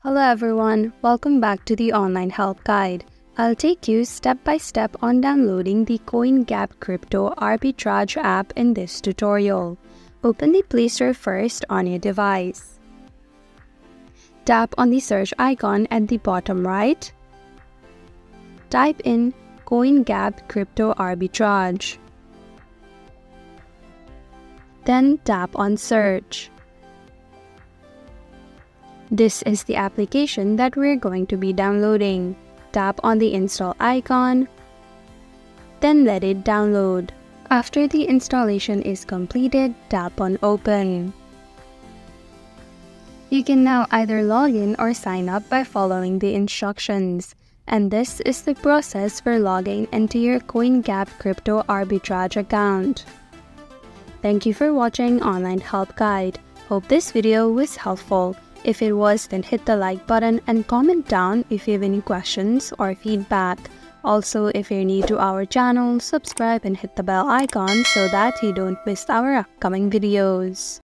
Hello everyone, welcome back to the online help guide. I'll take you step by step on downloading the Coingapp Crypto Arbitrage app in this tutorial. Open the Play Store first on your device. Tap on the search icon at the bottom right. Type in Coingapp Crypto Arbitrage. Then tap on search. This is the application that we're going to be downloading. Tap on the install icon, then let it download. After the installation is completed, tap on open. You can now either log in or sign up by following the instructions. And this is the process for logging into your Coingapp Crypto Arbitrage account. Thank you for watching Online Help Guide. Hope this video was helpful. If it was, then hit the like button and comment down if you have any questions or feedback. Also, if you're new to our channel, subscribe and hit the bell icon so that you don't miss our upcoming videos.